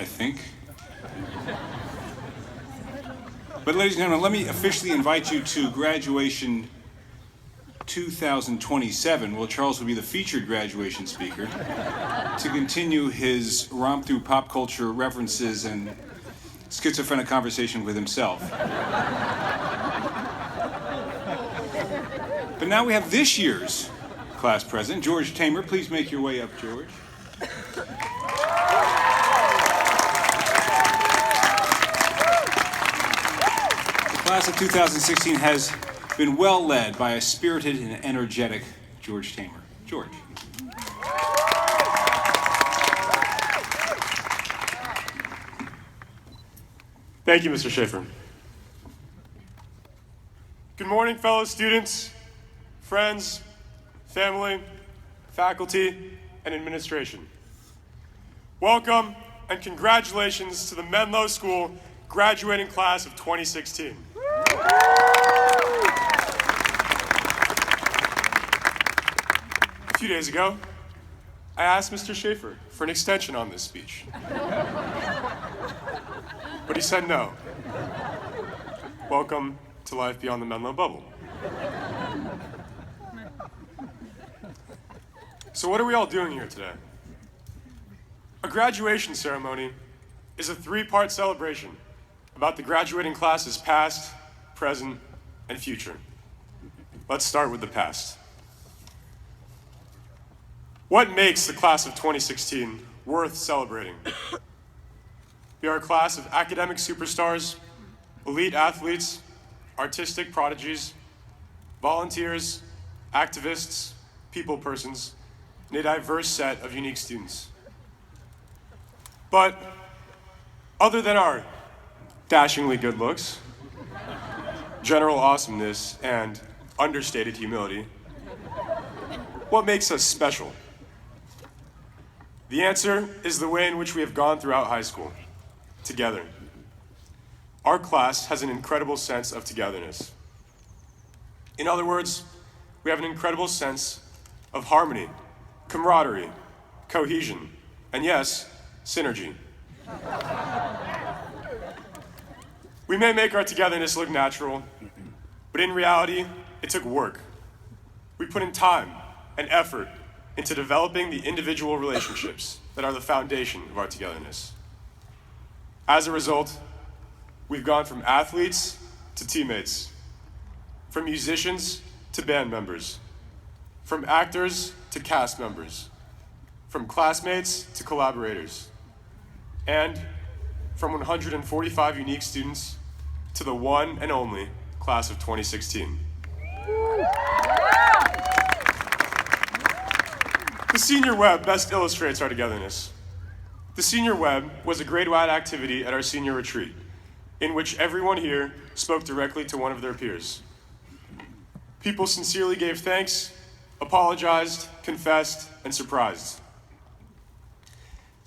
I think. But ladies and gentlemen, let me officially invite you to graduation 2027. Well, Charles will be the featured graduation speaker to continue his romp through pop culture references and schizophrenic conversation with himself. But now we have this year's class president, George Tamer. Please make your way up, George. The class of 2016 has been well led by a spirited and energetic George Tamer. George. Thank you, Mr. Schaefer. Good morning, fellow students, friends, family, faculty, and administration. Welcome and congratulations to the Menlo School graduating class of 2016. A few days ago, I asked Mr. Schaefer for an extension on this speech. But he said no. Welcome to life beyond the Menlo bubble. So what are we all doing here today? A graduation ceremony is a three-part celebration about the graduating classes past, present, and future. Let's start with the past. What makes the class of 2016 worth celebrating? We are a class of academic superstars, elite athletes, artistic prodigies, volunteers, activists, people persons, and a diverse set of unique students. But other than our dashingly good looks, general awesomeness, and understated humility, what makes us special? The answer is the way in which we have gone throughout high school, together. Our class has an incredible sense of togetherness. In other words, we have an incredible sense of harmony, camaraderie, cohesion, and yes, synergy. We may make our togetherness look natural, but in reality, it took work. We put in time and effort into developing the individual relationships that are the foundation of our togetherness. As a result, we've gone from athletes to teammates, from musicians to band members, from actors to cast members, from classmates to collaborators, and from 145 unique students to the one and only class of 2016. The Senior Web best illustrates our togetherness. The Senior Web was a grade-wide activity at our senior retreat, in which everyone here spoke directly to one of their peers. People sincerely gave thanks, apologized, confessed, and surprised.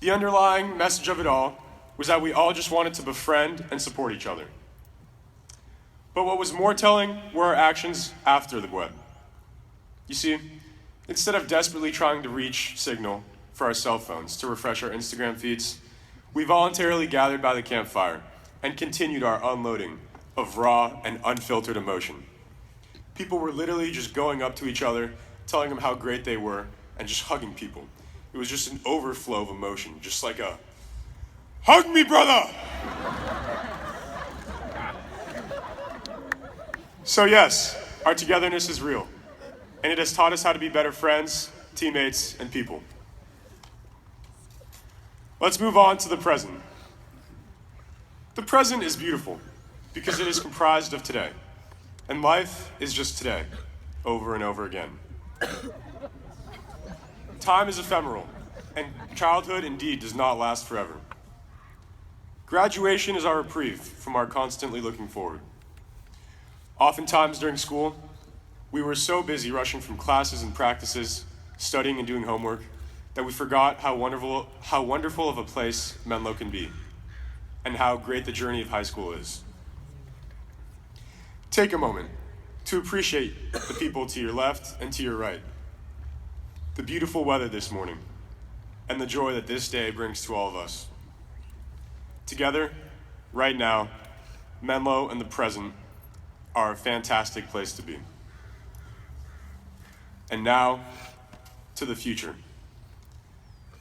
The underlying message of it all was that we all just wanted to befriend and support each other. But what was more telling were our actions after the web. You see, instead of desperately trying to reach signal for our cell phones to refresh our Instagram feeds, we voluntarily gathered by the campfire and continued our unloading of raw and unfiltered emotion. People were literally just going up to each other, telling them how great they were, and just hugging people. It was just an overflow of emotion, just like a, "Hug me, brother!" So yes, our togetherness is real, and it has taught us how to be better friends, teammates, and people. Let's move on to the present. The present is beautiful because it is comprised of today, and life is just today, over and over again. Time is ephemeral, and childhood indeed does not last forever. Graduation is our reprieve from our constantly looking forward. Oftentimes during school, we were so busy rushing from classes and practices, studying and doing homework, that we forgot how wonderful of a place Menlo can be, and how great the journey of high school is. Take a moment to appreciate the people to your left and to your right, the beautiful weather this morning, and the joy that this day brings to all of us. Together, right now, Menlo and the present are a fantastic place to be. And now, to the future.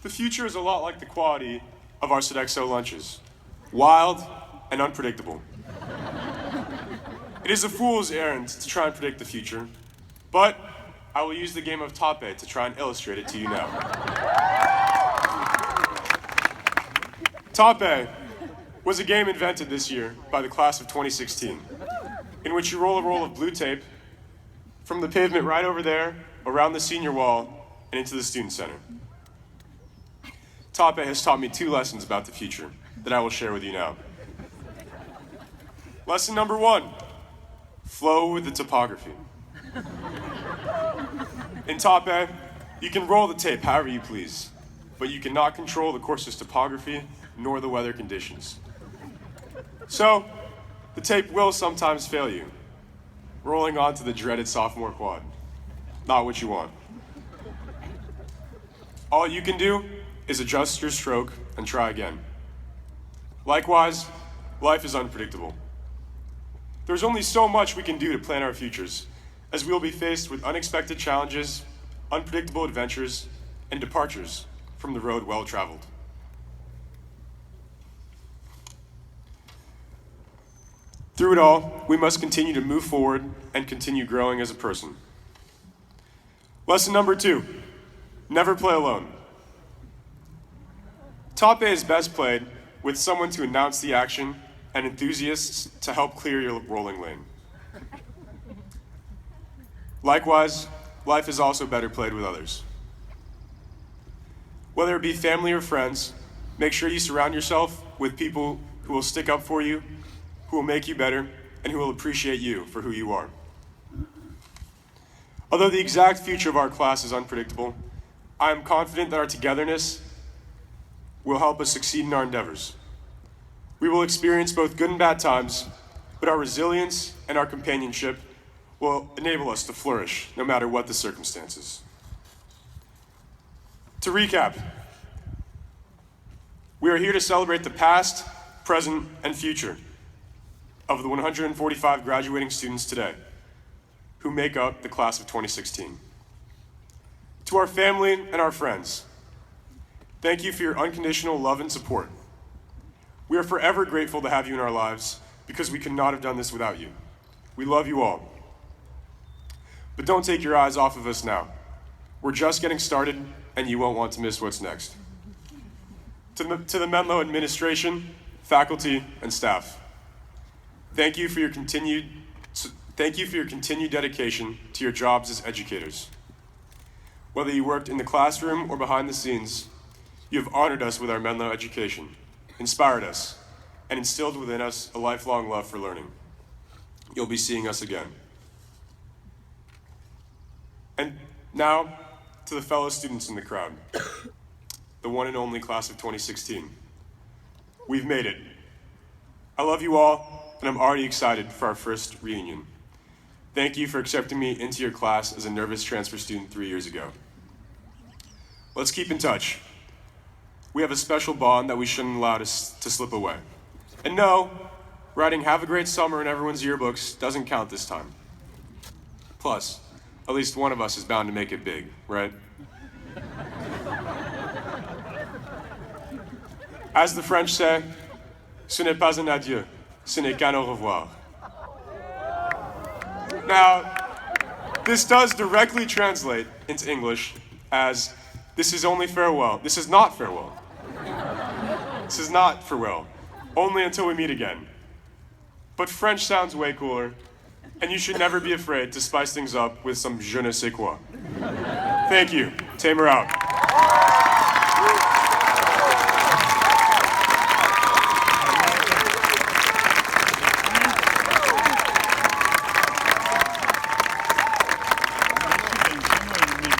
The future is a lot like the quality of our Sodexo lunches, wild and unpredictable. It is a fool's errand to try and predict the future, but I will use the game of Tape to try and illustrate it to you now. Tape was a game invented this year by the class of 2016, in which you roll a roll of blue tape from the pavement right over there, around the senior wall, and into the student center. Tape has taught me 2 lessons about the future that I will share with you now. Lesson number 1, flow with the topography. In Tape, you can roll the tape however you please, but you cannot control the course's topography nor the weather conditions. So, the tape will sometimes fail you, rolling onto the dreaded sophomore quad. Not what you want. All you can do is adjust your stroke and try again. Likewise, life is unpredictable. There's only so much we can do to plan our futures, as we will be faced with unexpected challenges, unpredictable adventures, and departures from the road well traveled. Through it all, we must continue to move forward and continue growing as a person. Lesson number 2, never play alone. Tape is best played with someone to announce the action and enthusiasts to help clear your rolling lane. Likewise, life is also better played with others. Whether it be family or friends, make sure you surround yourself with people who will stick up for you, who will make you better, and who will appreciate you for who you are. Although the exact future of our class is unpredictable, I am confident that our togetherness will help us succeed in our endeavors. We will experience both good and bad times, but our resilience and our companionship will enable us to flourish no matter what the circumstances. To recap, we are here to celebrate the past, present, and future of the 145 graduating students today who make up the class of 2016. To our family and our friends, thank you for your unconditional love and support. We are forever grateful to have you in our lives because we could not have done this without you. We love you all. But don't take your eyes off of us now. We're just getting started, and you won't want to miss what's next. To the Menlo administration, faculty, and staff, thank you for your continued dedication to your jobs as educators. Whether you worked in the classroom or behind the scenes, you have honored us with our Menlo education, inspired us, and instilled within us a lifelong love for learning. You'll be seeing us again. And now, to the fellow students in the crowd, the one and only class of 2016. We've made it. I love you all, and I'm already excited for our first reunion. Thank you for accepting me into your class as a nervous transfer student 3 years ago. Let's keep in touch. We have a special bond that we shouldn't allow to slip away. And no, writing "Have a great summer" in everyone's yearbooks doesn't count this time. Plus, at least one of us is bound to make it big, right? As the French say, ce n'est pas un adieu, ce n'est qu'un au revoir. Now, this does directly translate into English as, this is only farewell. This is not farewell. This is not farewell. Only until we meet again. But French sounds way cooler, and you should never be afraid to spice things up with some je ne sais quoi. Thank you. Tamer out.